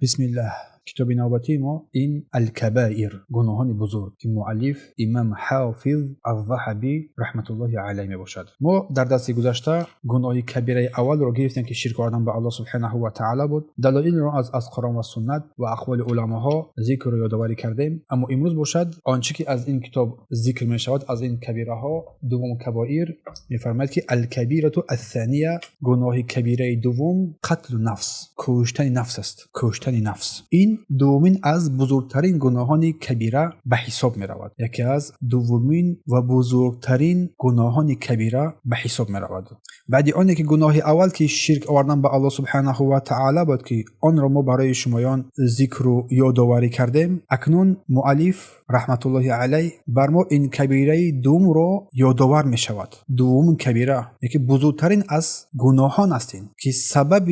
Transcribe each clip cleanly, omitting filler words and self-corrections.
بسم الله. کتاب نوبتی ما این الکبائر، گناهان بزرگ که مؤلف امام حافظ الذهبی رحمت الله علیه می باشد. ما در درس گذشته گناه کبیره اول رو گرفتیم که شرک کردن به الله سبحانه و تعالی بود. دلایل را از قرآن و سنت و اقوال علماها ذکر و یادآوری کردیم. اما امروز باشد آنچه که از این کتاب ذکر می شود از این کبیره ها، دوم کبائر، میفرماید که الکبیره الثانیه، گناه کبیره دوم قتل نفس، کشتن نفس است. کشتن نفس این دومین از بزرگترین گناهان کبیره به حساب می رود. یکی از دومین و بزرگترین گناهان کبیره به حساب می رود. بعد آنه که گناه اول که شرک آوردن به الله سبحانه و تعالی بود که آن را ما برای شمایان ذکر و یادآوری کردیم، اکنون مؤلف رحمت الله علیه بر ما این کبیره دوم را یادآور می شود. دوم کبیره یکی بزرگترین از گناهان است که سبب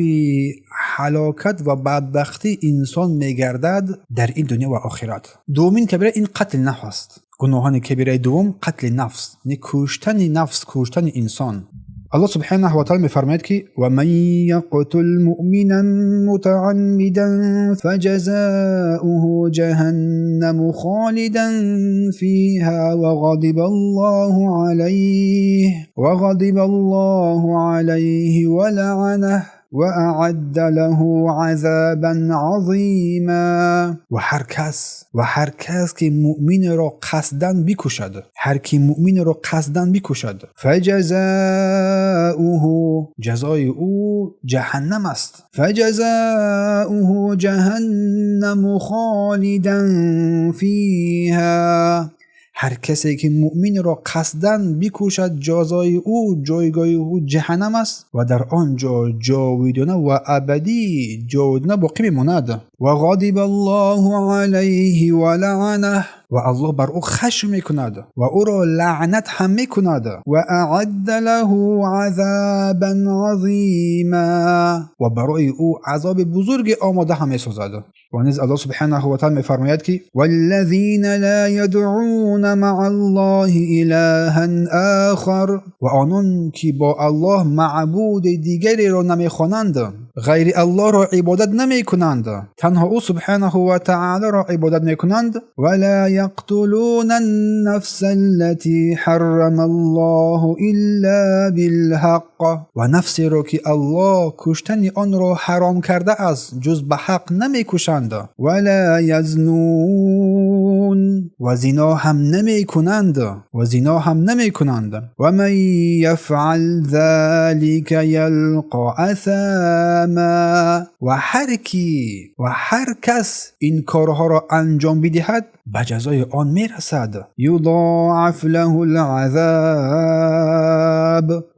هلاکت و بدبختی انسان میگردد در این دنیا و آخرت. دومین کبیره این قتل نفس است. گناهان کبیره دوم قتل نفس، یعنی کشتن نفس، کشتن انسان. الله سبحانه و تعالی میفرماید که و من یقتل مؤمنا متعمدا فجزاؤه جهنم خالدا فيها وغضب الله عليه ولعنه وأعد له عذابا عظیما. و هر کس که مؤمن را قصداً بکشد، فجزاؤه، جزای او جهنم است. فجزاؤه جهنم خالدا فیها، هر کسی که مؤمن را قصداً بکشد جزای او، جایگاه او جهنم است و در آنجا جاودانه و ابدی جاودانه باقی میماند. و غضب الله علیه و لعنه، و الله بر او خشم میکند و او را لعنت هم میکند. و اعد له عذابا عظیما، و برای او عذاب بزرگ آماده هم میسازد. و نیز الله سبحانه و تعالی میفرماید که والذین لا یدعون مع الله الها آخر، و آنان که با الله معبود دیگری را نمیخوانند، غیر الله را عبادت نمی کنند، تنها او سبحانه و تعالی را عبادت می کنند. ولا یقتلون النفس التي حرم الله الا بالحق، و نفسی را که الله کشتن آن را حرام کرده است جز به حق نمی کشند. ولا یزنون، و زنا هم نمی کنند. و من یفعل ذلك یلقى اثاما، و هر کس این کارها را انجام بدهد به جزای آن میرسد. یضاعف له العذاب،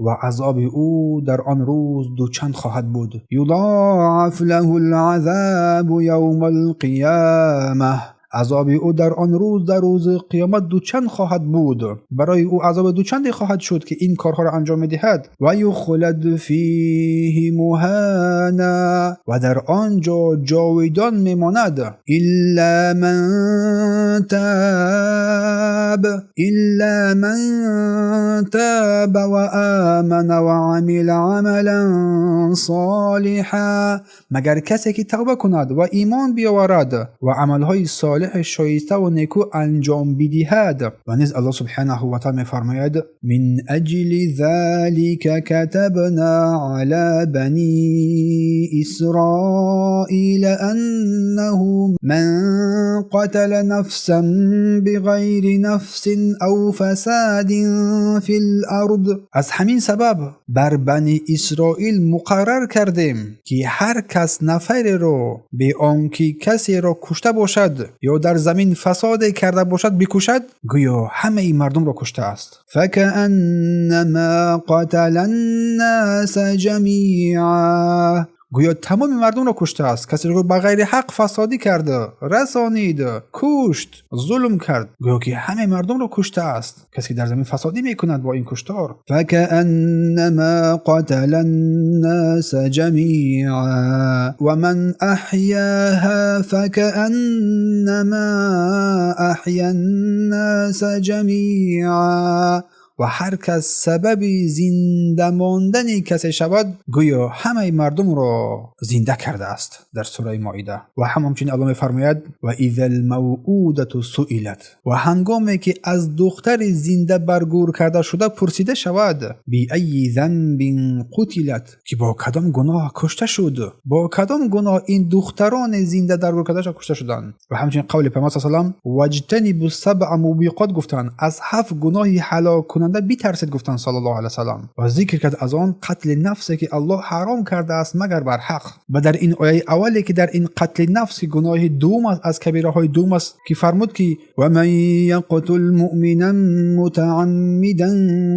و عذاب او در آن روز دوچند خواهد بود. یضاعف له العذاب یوم القیامه، عذاب او در آن روز، در روز قیامت دوچند خواهد بود. برای او عذاب دوچندی خواهد شد که این کارها را انجام می‌دهد. و یخلد فیه مهانا، و در آنجا جاودان میماند. الا من تاب و آمن و عمل عملا صالحا، مگر کسی که توبه کند و ایمان بیاورد و عملهای صالح شایسته و نیکو انجام بدهد. و نیز الله سبحانه و تعالی می‌فرماید من اجل ذلك كتبنا على بني اسرائيل انه من قتل نفسا بغیر نفس او فساد فی الارض، از همین سبب بر بنی اسرائیل مقرر کردیم که هر کس نفری رو به آنکه کسی را کشته باشد یا در زمین فساد کرده باشد بکشد، گویا همه این مردم را کشته است. فکأنما قتل الناس جمیعا، گویا تمام مردم را کشته است. کسی را به غیر حق فسادی کرده، رسانید، کشت، ظلم کرد، گویا که همه مردم را کشته است. کسی که در زمین فسادی میکند با این کشتار. فکأنما قتل الناس جمیعا و من احیاها فکأنما احیا الناس جمیعا و هر کس سبب زنده ماندن کسی شود گویا همه مردم را زنده کرده است. در سوره مائده. و همچنین الله میفرماید و اذا الموءودة سئلت، و هنگامی که از دختر زنده برگور کرده شده پرسیده شود بی ای ذنب قتلت، که با کدام گناه کشته شد، با کدام گناه این دختران زنده درگور کرده شده کشته شدند. و همچنین قول پیامبر صلی الله علیه و واجتنبوا السبع موبقات گفتند از 7 گناه هلاک کننده بترسید گفتند صلی الله علیه و سلم. و ذکر کرد از آن قتل نفسی که الله حرام کرده است مگر بر حق. و در این آیه اولی که در این قتل نفس که گناه دوم از کبیره های دوم است که فرمود که و من یقتل مؤمنا متعمدا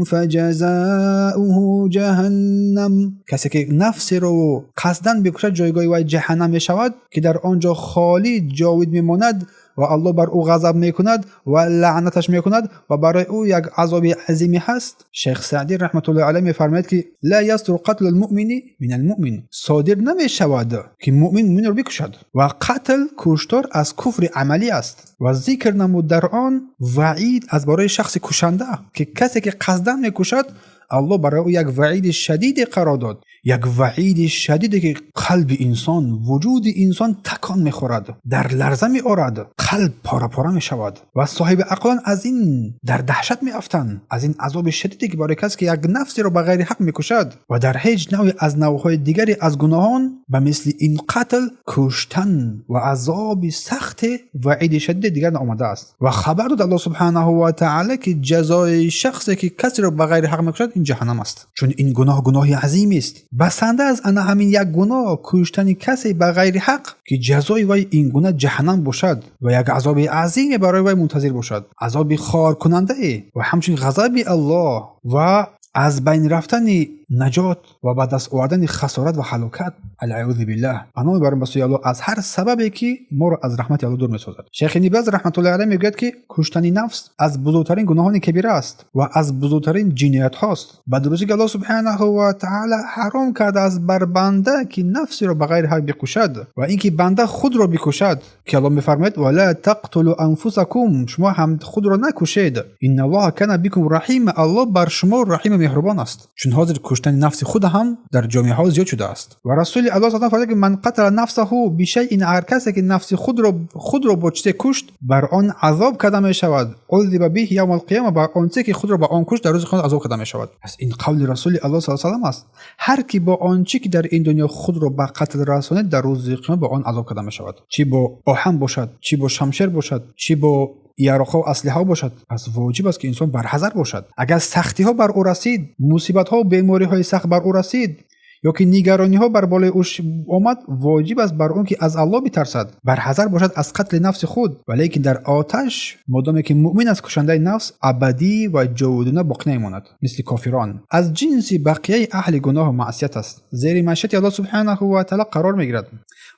فجزاؤه جهنم، کسی که نفس رو قصداً بکشد جایگاه وی جهنم می شود که در آنجا خالد جاوید میماند و الله بر او غضب میکند و لعنتش میکند و برای او یک عذاب عظیمی هست. شیخ سعدی رحمت الله علیه میفرماید که لا یصدر قتل المؤمن من المؤمن، صادر نمیشود که مؤمن رو بکشد. و قتل کشتار از کفر عملی است و ذکر نمود در آن وعید از برای شخص کشنده که کسی که قصداً میکشد الله برای او یک وعید شدید قرار داد، یک وعید شدیدی که قلب انسان، وجود انسان تکان میخورد، در لرزه میآرد، قلب پاره پاره میشود و صاحب عقلان از این در دهشت میافتند، از این عذاب شدیدی که برای کسی که یک نفسی را به غیر حق میکشد. و در هیچ نوعی از نوعهای دیگری از گناهان به مثل این قتل، کشتن و عذاب سخت وعید شدید دیگر آمده است. و خبر داد الله سبحانه و تعالی که جزای شخصی که کسی را به غیر حق میکشد این جهنم است، چون این گناه عظیمی است. بسنده از انا همین یک گناه کشتن کسی به غیر حق که جزای وی این گناه جهنم باشد و یک عذاب عظیم برای وی منتظر باشد، عذاب خار کننده و همچنین غضب الله و از بین رفتن نجات و به دست آوردن خسارت و هلاکت. العیاذ بالله. پناه میبریم به سوی الله از هر سببی که ما را از رحمت الله دور میسازد. شیخ ابن باز رحمت الله علیه میگوید که کشتن نفس از بزرگترین گناهان کبیره است و از بزرگترین جنایت هاست. بعد روزی که الله سبحانه و تعالی حرام کرده از بر بنده که نفسی را به غیر حق بکشد و اینکه بنده خود را بکشد، که الله میفرماید ولا تقتلوا انفسکم، شما هم خود را نکشید، ان الله کان بكم رحیم، الله بر شما رحیم مهربان است. چون حاضر کشتن نفس خود هم در جامعه ها زیاد شده است. و رسول الله صلی الله علیه و آله من قتل نفسه بشیء، هر کسی که نفس خود را با چیزی کشت بر آن عذاب کرده می شود، عذب به یوم القیامه، بر آن چیزی که خود را با آن کشت در روز قیامت عذاب کرده می شود. پس این قول رسول الله صلی الله علیه و آله است، هر کی با آن چیزی که در این دنیا خود را به قتل رساند در روز قیامت با آن عذاب کرده می شود، چی با آهن باشد، چی با شمشیر باشد، چی با یارقه و اسلحه باشد. پس واجب است که انسان برحذر باشد. اگر سختی ها بر او رسید، مصیبت ها و بیماری های سخت بر او رسید یا که نگرانی ها بر بالای او آمد، واجب است بر اون که از الله بترسد، برحذر باشد از قتل نفس خود. ولیکن در آتش مادامی که مؤمن است کشنده نفس ابدی و جاودانه باقی نمیماند، مثل کافران از جنس بقیه اهل گناه و معصیت است، زیر مشیت الله سبحانه و تعالی قرار میگیرد.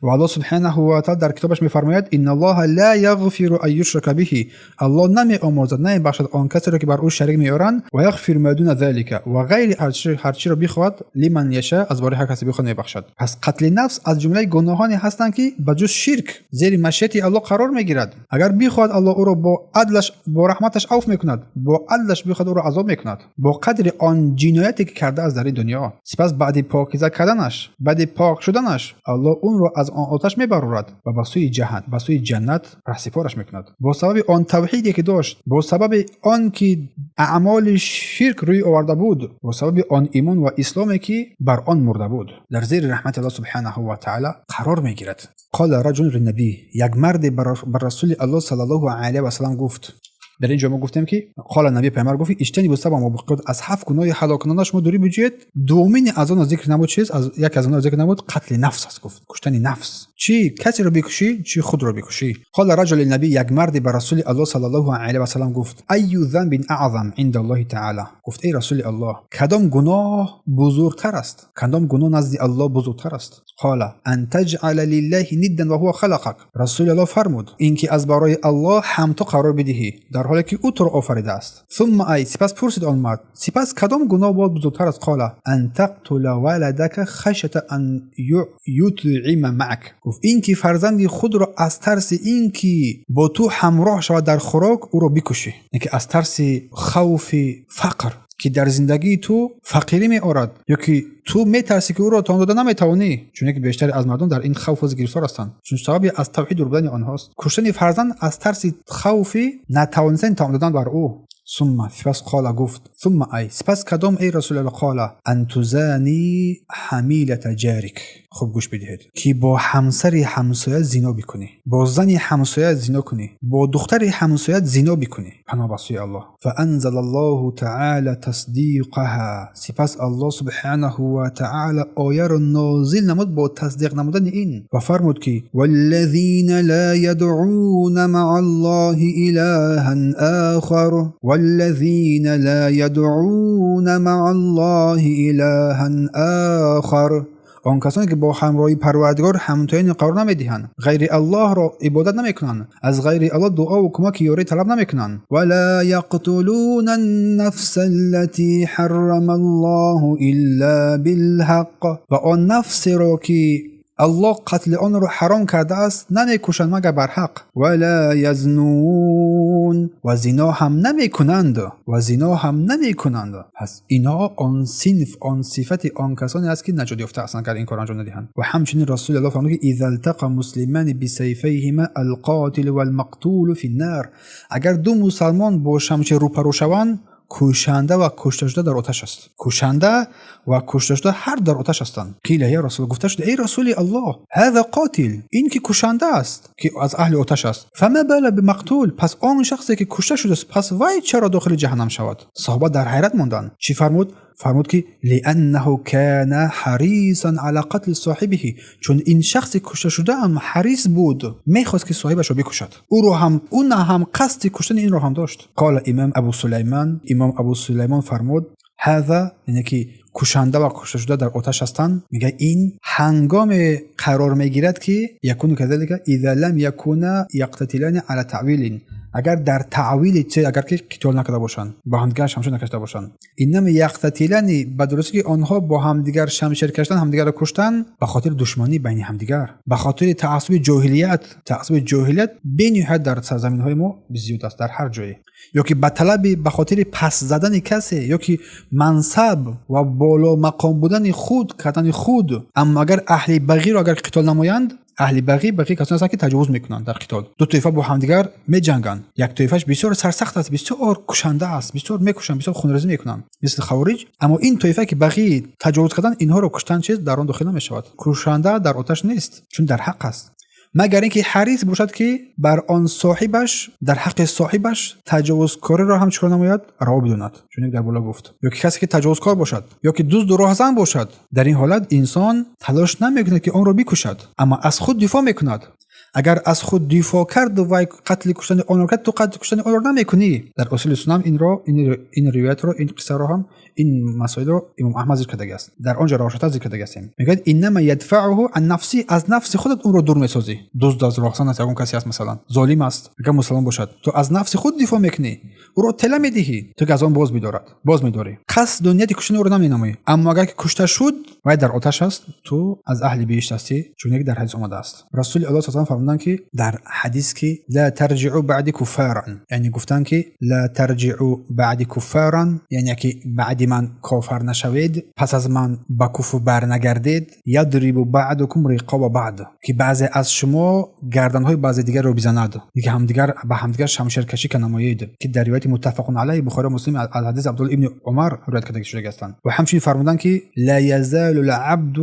و الله سبحانه و تعالی در کتابش میفرماید ان الله لا یغفر ان یشرک به، الله نمیآمرزد نمیبخشد آن کسی را که بر او شریک میآورند، و یغفر ما دون ذلک، و غیر هر چی را بخواهد لمن یشاء، از برای هر کسی بخواد میبخشد. پس قتل نفس از جمله گناهانی هستند که بجز شرک زیر مشیت الله قرار میگیرد. اگر بخواهد الله او را با عدلش با رحمتش عفو میکند، با عدلش بخواهد او را عذاب میکند با قدر آن جنایتی که کرده از در این دنیا. سپس بعد پاکیزه کردنش، بعد پاک شدنش، الله اون را از آن آتش میبرد و به سوی جنت رهسپارش میکند. با سبب آن توحیدی که داشت، با سبب آن که اعمال شرک روی آورده بود، با سبب آن ایمان و اسلامی که بر آن مرده بود، در زیر رحمت الله سبحانه و تعالی قرار میگیرد. قال رجل للنبی، یک مرد بر رسول الله صلی الله علیه و سلم گفت. در اینجا ما گفتیم که قال نبی پیامبر گفت اجتنبوا السبع موبقات، از 7 گناه هلاک کننده شما دوری بجوید. دومین از آن ذکر نمود چیز، از یک از آن ذکر نمود قتل نفس است. گفت کشتن نفس، چی کسی رو بکشی چی خود رو بکشی. قال رجل النبی، یک مرد بر رسول الله صلی الله علیه و سلم گفت ای ذنب اعظم عند الله تعالی، گفت ای رسول الله کدام گناه بزرگتر است، کدام گناه نزد الله بزرگتر است. قال ان تجعل لله ندا وهو خلقك. رسول الله فرمود اینکه از برای الله همتا قرار بدهی در حالی که او تو را آفریده است. ثم ای سپس پرسید آن مرد سپس کدام گناه بود بزرگتر از؟ قال ان تقتل ولدك خشیة ان یطعم معك. گفت اینکه فرزند خود را از ترس اینکه با تو همراه شود در خوراک او را بکشی، اینکه از ترس خوف فقر که در زندگی تو فقیری می آورد یا که تو می ترسی که او را تان دادن نمی توانی، چون که بیشتر از مردم در این خوف و گرفتار هستند چون سبب از توحید دور بودن آنهاست. کشتن فرزند از ترس خوفی نتوانستن تان دادن بر او. ثم سپس قال گفت ثم ای سپس کدام ای رسول الله؟ قال ان تزانی حمیلة جارک. خوب گوش بدهید که با همسر همسایه زنا بکنی، با زن همسایه زنا کنی، با دختر همسایه زنا بکنی. پناه به سوی الله. فانزل الله تعالی تصدیقها. سپس الله سبحانه و تعالی آیه را نازل نمود با تصدیق نمودن این و فرمود که والذین لا يدعون مع الله إلها آخر والذین لا يدعون مع الله إلها آخر. آن کسانی که با همراهی پروردگار همتایان قرار نمیدهند، غیر الله را عبادت نمیکنند، از غیر الله دعا و کمک یاری طلب نمیکنند. ولا یقتلون النفس التي حرم الله الا بالحق. و آن نفس را که الله قتل آن را حرام کرده است نمیکشند مگر بر حق. ولا یزنون. و زنا هم نمیکنند. پس اینا آن صنف آن صفت آن کسانی است که نجات یافته هستند اگر این کار انجام ندهند. و همچنین رسول الله فرمود که اذا التقى مسلمان بسیفیهما القاتل والمقتول في النار. اگر دو مسلمان با شمشیر روبرو شوند کشنده و کشته شده در آتش است. کشنده و کشته شده هر در آتش هستند. قیل یا رسول، گفته شد ای رسول الله هذا قاتل، این که کشنده است که از اهل آتش است. فما بال بمقتول، پس آن شخصی که کشته شده است پس وای چرا داخل جهنم شود؟ صحابه در حیرت ماندند. چی فرمود؟ فرمود که لانه کان حریصا علی قتل صاحبه، چون این شخص کشته شده هم حریص بود میخواست که صاحبش رو بکشد. اون هم قصد کشتن این رو هم داشت. قال امام ابو سلیمان فرمود هذا، یعنی که کشنده و کشته شده در آتش هستند، میگه این هنگام قرار میگیرد که یکون کذالک اذا لم یکونا یقتتلان علی تعویل، اگر در تعویل اگر که قتال نکرده باشند، با هم دیگر شمشیر نکشته باشند. اینم یقتتلان به درستی که آنها با هم دیگر شمشیر کشتن، هم دیگر را کشتن به خاطر دشمنی بین هم دیگر، به خاطر تعصب جاهلیت بین حد در سرزمین های ما بزیاد است در هر جایی، یا که به طلب به خاطر پس زدن کسی، یا که منصب و بالا مقام بودن خود کردن خود. اما اگر اهل بغی را اگر قتال نمایند، اهل بغی کسانی هستند که تجاوز میکنند در قتال. دو طایفه با هم دیگر میجنگند، یک طایفهش بسیار سرسخت است، بسیار کشنده است، بسیار میکشند، بسیار خونریزی میکنند مثل خوارج. اما این طایفه که بغی تجاوز کردن، اینها رو کشتن چیز در آن داخل نمیشود. کشنده در آتش نیست چون در حق است، مگر اینکه حریص باشد که بر آن صاحبش در حق صاحبش تجاوزکاری را هم چکار نماید روا بداند، چون در بالا گفت. یا که کسی که تجاوزکار باشد یا که دزد و راهزن باشد، در این حالت انسان تلاش نمیکند که آن را بکشد، اما از خود دفاع میکند. اگر از خود دفاع کرد و قتل کشتن آن را کرد، تو قتل کشتن آن را نمیکنی. در اصول سنت این روایت را، این قصه را هم، این مسائل را امام احمد ذکر کرده است، در آنجا روایت ذکر کرده است. میگه انما يدفعه عن نفسی، از نفس خودت اون رو دور میسازی. دزد از راهزن است، اون کسی است مثلا ظالم است، اگر مسلمان باشد، تو از نفس خود دفاع میکنی، او رو طلا میدهی، تو از آن باز میداری، قصد نیت کشتن او را نمینمایی. اما اگر که کشته شد و در آتش است، تو از اهل بهشت هستی، چون در حدیث اومده است. رسول الله صلی الله علیه و فرمودند که در حدیث که لا ترجعوا بعد کفارا، یعنی گفتن که لا ترجعوا بعد کفارا، یعنی که بعد من کافر نشوید، پس از من با کفر برنگردید. یضرب بعضکم رقاب بعض، که بعضی از شما گردنهای بعضی دیگر رو بزند، که همدیگر به همدیگر شمشیر کشی کنید، که در روایت متفق علیه بخاری و مسلم از حدیث عبدالله ابن عمر روایت کرده شده است. و همچنین فرمودند که لا یزال العبد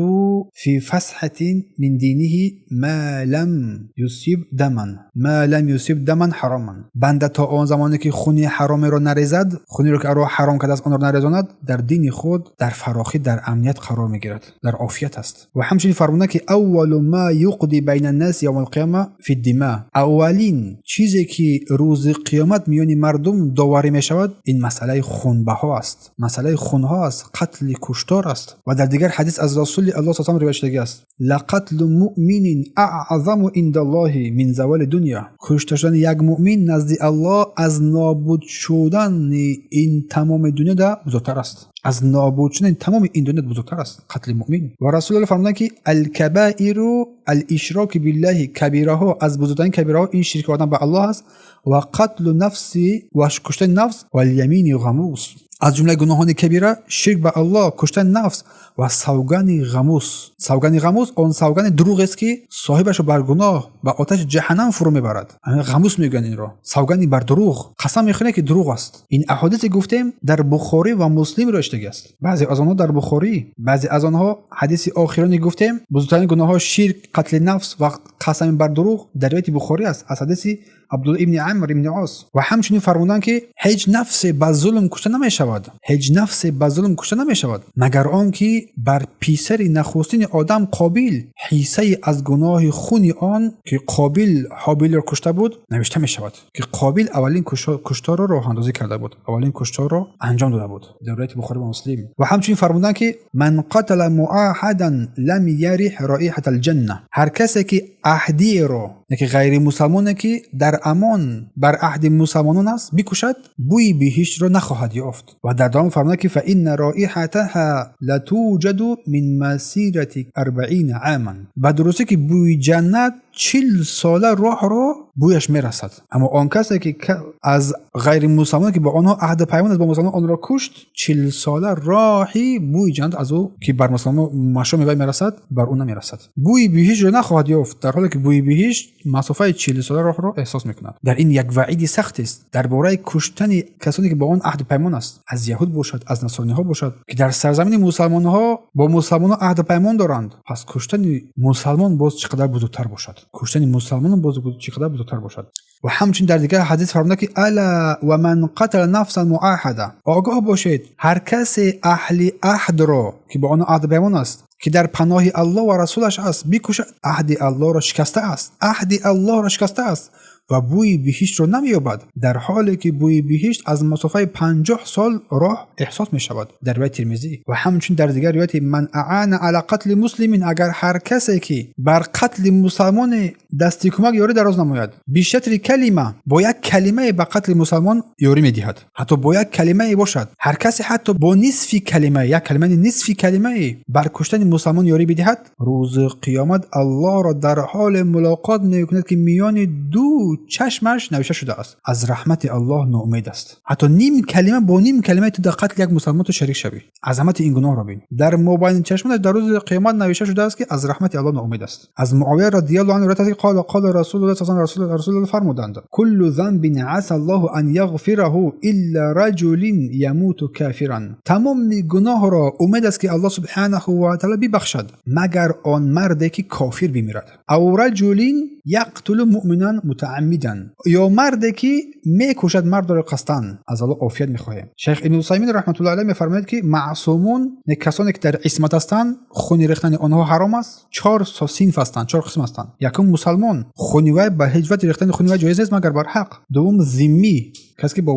فی فسحة من دینه ما لم یصیب دما ما لم یصیب دما حراما. بنده تا آن زمانی که خونی حرام را نریزد، خونی را که الله حرام کرده است آن را نریزاند، در دین خود در فراخی، در امنیت قرار میگیرد، در عافیت است. و همچنین فرموده که اول ما یقضی بین الناس یوم القیامه فی الدماء، اولین چیزی که روز قیامت میان مردم داوری میشود این مسئله خونبها است، مسئله خونها است، قتل، کشتار است. و در دیگر حدیث از رسول الله صلی الله علیه و آله روایت شده است لقتل مؤمن اعظم عند الله من زوال دنیا، کشته شدن یک مؤمن نزد الله از نابود شدن این تمام دنیا ده بزرگتر است، از نابود شدن تمام این دنیا بزرگتر است قتل مؤمن. و رسول الله فرمودند که الکبائر الاشراک بالله، کبیره ها از بزرگترین کبیره ها این شرک کردن به الله است. و قتل نفس و کشتن نفس و الیمین غموس، از جمله گناهان کبیره شرک به الله، کشتن نفس و سوگن غموس. سوگن غموس اون سوگن دروغ است که صاحبش رو بر گناه و آتش جهنم فرو میبرد. همین غموس میگن این را، سوگن بر دروغ، قسم میخونه که دروغ است. این احادیث گفتیم در بخاری و مسلم راشته است. بعضی از آنها در بخاری، بعضی از آنها حدیث آخرانی گفتیم بزرگترین گناه ها شرک، قتل نفس و قسم بر دروغ در روایت بخاری است از حدیث عبدالله ابن عمرو ابن عاص. و همچنین فرمودند که هیچ نفس به ظلم کشته نمیشود، هیچ نفس به ظلم کشته نمیشود مگر آنکه بر پیسر نخستین آدم قابیل حیصه از گناه خون آن که قابیل حابیل را کشته بود نوشته میشود، که قابیل اولین کشتار را راه اندازی کرده بود، اولین کشتار را انجام داده بود در روایت بخاری و مسلم. و همچنین فرمودند که من قتل معاهدا لم یریح رائحه الجنه، هر کسی که عهدی را که غیر مسلمانه که در امان بر عهد مسلمانان است بکشد بوی بهشت را نخواهد یافت. و در ادامه فرموده که فإن رائحتها لتوجد من مسیرة 40 عاما، و درسته که بوی جنت 40 ساله راه را بویش میرسد. اما آن کسی که از غیر مسلمان که با آنها عهد پیمان است با مسلمان آن را کشت 40 ساله راهی بوی جنت از او که بر مسلمان مشروع میرسد بر اون نمیرسد، بوی بهشت را نخواهد یافت، در حالی که بوی بهشت مسافه 40 ساله راه را احساس میکند. در این یک وعید سخت است درباره کشتن کسانی که با آن عهد پیمان است، از یهود باشد از نصرانی ها باشد که در سرزمین مسلمان ها با مسلمان ها عهد پیمان دارند. پس کشتن مسلمان باز چقدر بزرگتر باشد، کشتن مسلمان باز چقدر بزرگتر باشد. و همچنین در دیگر حدیث فرموده که الا و من قتل نفسا معاهده، آگاه باشید هر کس اهل عهد را که با آن عهد پیمان است که در پناه الله و رسولش است بکشد عهد الله را شکسته است، عهد الله را شکسته است و بوی بهشت رو نمیابد، در حالی که بوی بهشت از مسافه 50 سال راه احساس می شود در روایت ترمذی. و همچنین در دیگر روایت من اعان علی قتل مسلمین، اگر هر کسی که بر قتل مسلمان دستی کمک یاری دراز نماید بیشتر کلمه، با یک کلمه به قتل مسلمان یاری میدهد، حتی با یک کلمه باشد، هر کسی حتی با نصف کلمه، یک کلمه نصف کلمه بر کشتن مسلمان یاری بدهد، روز قیامت الله را در حال ملاقات میکند که میان دو چشمش نوشته شده است از رحمت الله ناامید است. حتی نیم کلمه با نیم کلمه تو در قتل یک مسلمان تو شریک شوی، عظمت این گناه را ببین. در مابین چشمش در روز قیامت نوشته شده است که از رحمت الله ناامید است. از معاویه رضی الله عنه روایت قال رسول الله صلی الله علیه و آله رسول الله فرمودند کل ذنب عسى الله ان یغفره الا رجل یموت کافرا، تمام گناه را امید است که الله سبحانه و تعالی ببخشد مگر آن مردی که کافر بمیرد، او رجل یقتل مؤمنا متعمدا، یا مردی که میکشد مرد را قصدن. از الله عافیت میخواهیم. شیخ ابن عثیمین رحمت الله علیه میفرماید که معصومون کسانی که در عصمت هستند خون ریختن آنها حرام است. 4 صنف هستند، 4 قسم هستند. یکم مسلمان، خون وی به هیچ وجه ریختن خون وی جایز نیست مگر بر حق. دوم ذمی، کسی که با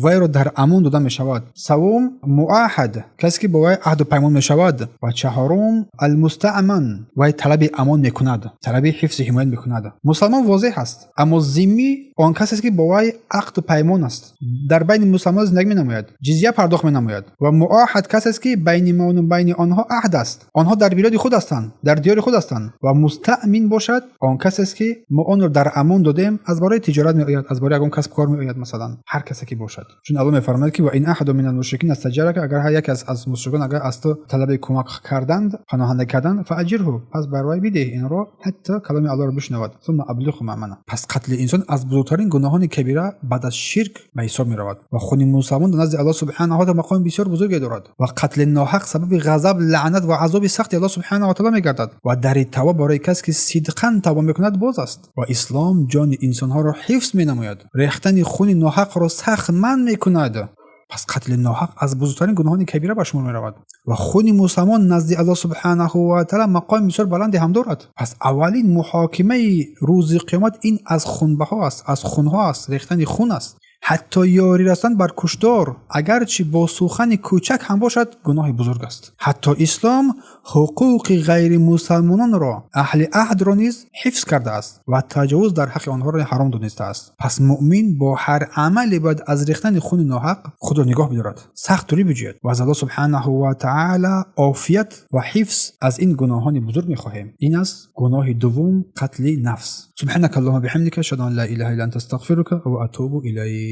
وی را در امان داده می شود. سوم معاهد، کسی که با وی عهد و پیمان می شود. و چهارم المستأمن، وی طلب امان می کند، طلب حفظ حمایت می کند. مسلمان واضح است، اما ذمی آن کسی است که با وی عقد و پیمان است، در بین مسلمان زندگی می نماید، جزیه پرداخت می نماید. و معاهد کسی است که بین ما و بین آنها عهد است، آنها در بلاد خود هستند، در دیار خود هستند. و مستأمن باشد آن کسی است که ما آن را در امان دادیم، از برای تجارت می آید، از برای اون کسب کار می آید مثلا. هر کسی که باشد. چون الله میفرماید که و این احد من المشرکین استجارک، اگر هر یک از مشرکان اگر از تو طلب کمک کردند، پناهنده کردند، فاجره، پس برای بده این رو حتی کلام الله رو بشنود، ثم ابلغ مأمنه. پس قتل انسان از بزرگترین گناهان کبیره بعد از شرک به حساب می رود و خون مسلمان نزد الله سبحانه و تعالی مقام بسیار بزرگی دارد و قتل ناحق سبب غضب، لعنت و عذاب سخت الله سبحانه و تعالی می گردد و در توبه برای کسی که صدقاً توبه میکند باز است. و اسلام جان انسان ها را حفظ می نماید، ریختن خون ناحق را سخت منع میکند. پس قتل ناحق از بزرگترین گناهان کبیره به شمار می رود و خون مسلمان نزد الله سبحانه و تعالی مقام بسیار بلندی هم دارد. پس اولین محاکمه روز قیامت این از خونبها است، از خونها است، ریختن خون است. حتی یاری رساندن بر کشتار اگرچه با سوخن کوچک هم باشد گناه بزرگ است. حتی اسلام حقوق غیر مسلمانان را، اهل عهد را نیز حفظ کرده است و تجاوز در حق آنها را حرام دانسته است. پس مؤمن با هر عملی باید از ریختن خون ناحق خود را نگاه بدارد، سخت دوری بجوید و از الله سبحانه و تعالی عافیت و حفظ از این گناهان بزرگ می‌خواهیم. این است گناه دوم، قتل نفس. سبحانك اللهم بحمدك اشهد ان لا اله الا انت استغفرك و اتوب الیک.